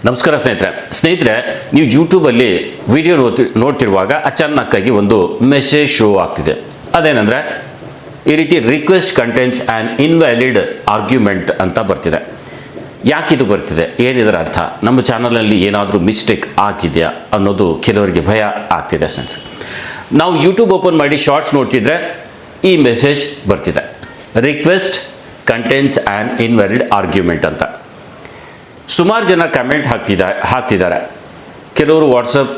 ನಮಸ್ಕಾರ ಸ್ನೇಹಿತರೆ ನೀವು ಯೂಟ್ಯೂಬಲ್ಲಿ ವಿಡಿಯೋ ನೋಡ್ತಿರುವಾಗ ಅಚಾನಕ್ಕಾಗಿ ಒಂದು ಮೆಸೇಜ್ ಶೋ ಆಗ್ತಿದೆ. ಅದೇನೆಂದರೆ ಈ ರೀತಿ request contents and invalid argument ಅಂತ ಬರ್ತಿದೆ. ಯಾಕಿದು ಬರ್ತಿದೆ, ಏನಿದರ ಅರ್ಥ, ನಮ್ಮ ಚಾನಲಲ್ಲಿ ಏನಾದರೂ ಮಿಸ್ಟೇಕ್ ಆಗಿದೆಯಾ ಅನ್ನೋದು ಕೆಲವರಿಗೆ ಭಯ ಆಗ್ತಿದೆ ಸ್ನೇಹಿತರೆ. ನಾವು ಯೂಟ್ಯೂಬ್ ಓಪನ್ ಮಾಡಿ ಶಾರ್ಟ್ಸ್ ನೋಡ್ತಿದ್ರೆ ಈ ಮೆಸೇಜ್ ಬರ್ತಿದೆ, request contents and invalid argument ಅಂತ. ಸುಮಾರು ಜನ ಕಮೆಂಟ್ ಹಾಕ್ತಿದ್ದಾರೆ, ಕೆಲವರು ವಾಟ್ಸಪ್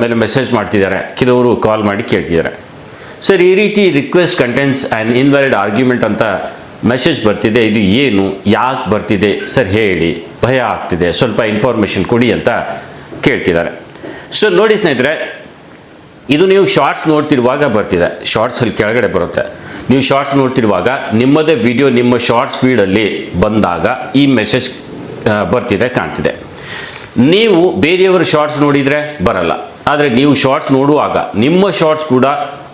ಮೇಲೆ ಮೆಸೇಜ್ ಮಾಡ್ತಿದ್ದಾರೆ, ಕೆಲವರು ಕಾಲ್ ಮಾಡಿ ಕೇಳ್ತಿದ್ದಾರೆ. ಸರ್, ಈ ರೀತಿ request contents and invalid argument ಅಂತ ಮೆಸೇಜ್ ಬರ್ತಿದೆ, ಇದು ಏನು, ಯಾಕೆ ಬರ್ತಿದೆ ಸರ್ ಹೇಳಿ, ಭಯ ಆಗ್ತಿದೆ, ಸ್ವಲ್ಪ ಇನ್ಫಾರ್ಮೇಷನ್ ಕೊಡಿ ಅಂತ ಕೇಳ್ತಿದ್ದಾರೆ. ಸೊ ನೋಡಿ ಸ್ನೇಹಿತರೆ, ಇದು ನೀವು ಶಾರ್ಟ್ಸ್ ನೋಡ್ತಿರುವಾಗ ಬರ್ತಿದೆ, ಶಾರ್ಟ್ಸಲ್ಲಿ ಕೆಳಗಡೆ ಬರುತ್ತೆ. ನೀವು ಶಾರ್ಟ್ಸ್ ನೋಡ್ತಿರುವಾಗ ನಿಮ್ಮದೇ ವಿಡಿಯೋ ನಿಮ್ಮ ಶಾರ್ಟ್ಸ್ ಫೀಡಲ್ಲಿ ಬಂದಾಗ ಈ ಮೆಸೇಜ್ ಬರ್ತಿದೆ, ಕಾಣ್ತಿದೆ. ನೀವು ಬೇರೆಯವರು ಶಾರ್ಟ್ಸ್ ನೋಡಿದರೆ ಬರಲ್ಲ, ಆದರೆ ನೀವು ಶಾರ್ಟ್ಸ್ ನೋಡುವಾಗ ನಿಮ್ಮ ಶಾರ್ಟ್ಸ್ ಕೂಡ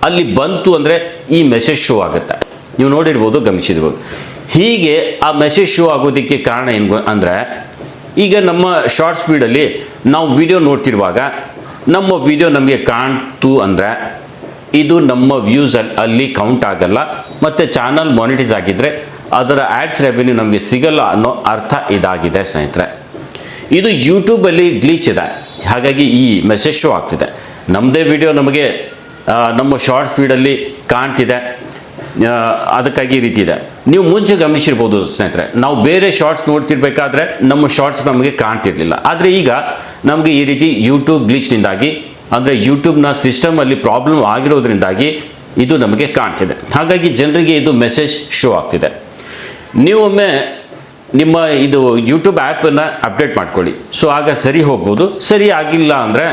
ಅಲ್ಲಿ ಬಂತು ಅಂದರೆ ಈ ಮೆಸೇಜ್ ಶೋ ಆಗುತ್ತೆ. ನೀವು ನೋಡಿರ್ಬೋದು, ಗಮನಿಸಿರ್ಬೋದು. ಹೀಗೆ ಆ ಮೆಸೇಜ್ ಶೋ ಆಗೋದಕ್ಕೆ ಕಾರಣ ಏನು ಅಂದರೆ, ಈಗ ನಮ್ಮ ಶಾರ್ಟ್ಸ್ ಫೀಡಲ್ಲಿ ನಾವು ವಿಡಿಯೋ ನೋಡ್ತಿರುವಾಗ ನಮ್ಮ ವಿಡಿಯೋ ನಮಗೆ ಕಾಣ್ತು ಅಂದರೆ ಇದು ನಮ್ಮ ವ್ಯೂಸ್ ಅಲ್ಲಿ ಕೌಂಟ್ ಆಗಲ್ಲ, ಮತ್ತು ಚಾನಲ್ ಮಾನಿಟೈಸ್ ಆಗಿದ್ದರೆ ಅದರ ಆ್ಯಡ್ಸ್ ರೆವೆನ್ಯೂ ನಮಗೆ ಸಿಗಲ್ಲ ಅನ್ನೋ ಅರ್ಥ ಇದಾಗಿದೆ ಸ್ನೇಹಿತರೆ. ಇದು ಯೂಟ್ಯೂಬಲ್ಲಿ ಗ್ಲೀಚ್ ಇದೆ, ಹಾಗಾಗಿ ಈ ಮೆಸೇಜ್ ಶೋ ಆಗ್ತಿದೆ. ನಮ್ಮದೇ ವಿಡಿಯೋ ನಮಗೆ ನಮ್ಮ ಶಾರ್ಟ್ಸ್ ಫೀಡಲ್ಲಿ ಕಾಣ್ತಿದೆ, ಅದಕ್ಕಾಗಿ ಈ ರೀತಿ ಇದೆ. ನೀವು ಮುಂಚೆ ಗಮನಿಸಿರ್ಬೋದು ಸ್ನೇಹಿತರೆ, ನಾವು ಬೇರೆ ಶಾರ್ಟ್ಸ್ ನೋಡ್ತಿರ್ಬೇಕಾದ್ರೆ ನಮ್ಮ ಶಾರ್ಟ್ಸ್ ನಮಗೆ ಕಾಣ್ತಿರ್ಲಿಲ್ಲ, ಆದರೆ ಈಗ ನಮಗೆ ಈ ರೀತಿ ಯೂಟ್ಯೂಬ್ ಗ್ಲೀಚ್ನಿಂದಾಗಿ, ಅಂದರೆ ಯೂಟ್ಯೂಬ್ನ ಸಿಸ್ಟಮಲ್ಲಿ ಪ್ರಾಬ್ಲಮ್ ಆಗಿರೋದ್ರಿಂದಾಗಿ ಇದು ನಮಗೆ ಕಾಣ್ತಿದೆ. ಹಾಗಾಗಿ ಜನರಿಗೆ ಇದು ಮೆಸೇಜ್ ಶೋ ಆಗ್ತಿದೆ. ನೀವೊಮ್ಮೆ ನಿಮ್ಮ ಇದು ಯೂಟ್ಯೂಬ್ ಆ್ಯಪನ್ನು ಅಪ್ಡೇಟ್ ಮಾಡ್ಕೊಳ್ಳಿ, ಸೊ ಆಗ ಸರಿ ಹೋಗ್ಬೋದು. ಸರಿ ಆಗಿಲ್ಲ ಅಂದರೆ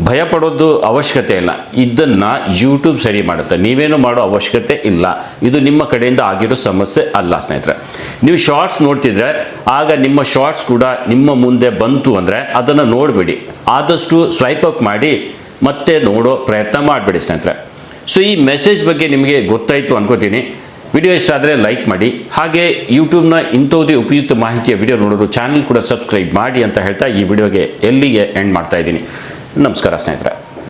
ಭಯ ಪಡೋದು ಅವಶ್ಯಕತೆ ಇಲ್ಲ, ಇದನ್ನು ಯೂಟ್ಯೂಬ್ ಸರಿ ಮಾಡುತ್ತೆ, ನೀವೇನು ಮಾಡೋ ಅವಶ್ಯಕತೆ ಇಲ್ಲ. ಇದು ನಿಮ್ಮ ಕಡೆಯಿಂದ ಆಗಿರೋ ಸಮಸ್ಯೆ ಅಲ್ಲ ಸ್ನೇಹಿತರೆ. ನೀವು ಶಾರ್ಟ್ಸ್ ನೋಡ್ತಿದ್ರೆ ಆಗ ನಿಮ್ಮ ಶಾರ್ಟ್ಸ್ ಕೂಡ ನಿಮ್ಮ ಮುಂದೆ ಬಂತು ಅಂದರೆ ಅದನ್ನು ನೋಡಬೇಡಿ, ಆದಷ್ಟು ಸ್ವೈಪ್ ಅಪ್ ಮಾಡಿ ಮತ್ತೆ ನೋಡೋ ಪ್ರಯತ್ನ ಮಾಡಬೇಡಿ ಸ್ನೇಹಿತರೆ. ಸೊ ಈ ಮೆಸೇಜ್ ಬಗ್ಗೆ ನಿಮಗೆ ಗೊತ್ತಾಯಿತು ಅನ್ಕೋತೀನಿ. ವಿಡಿಯೋ ಇಷ್ಟ ಆದರೆ ಲೈಕ್ ಮಾಡಿ, ಹಾಗೆ ಯೂಟ್ಯೂಬ್ನ ಇಂಥವುದೇ ಉಪಯುಕ್ತ ಮಾಹಿತಿಯ ವಿಡಿಯೋ ನೋಡೋರು ಚಾನಲ್ ಕೂಡ ಸಬ್ಸ್ಕ್ರೈಬ್ ಮಾಡಿ ಅಂತ ಹೇಳ್ತಾ ಈ ವಿಡಿಯೋಗೆ ಎಲ್ಲಿಗೆ ಎಂಡ್ ಮಾಡ್ತಾ ಇದ್ದೀನಿ. ನಮಸ್ಕಾರ ಸ್ನೇಹಿತರೆ.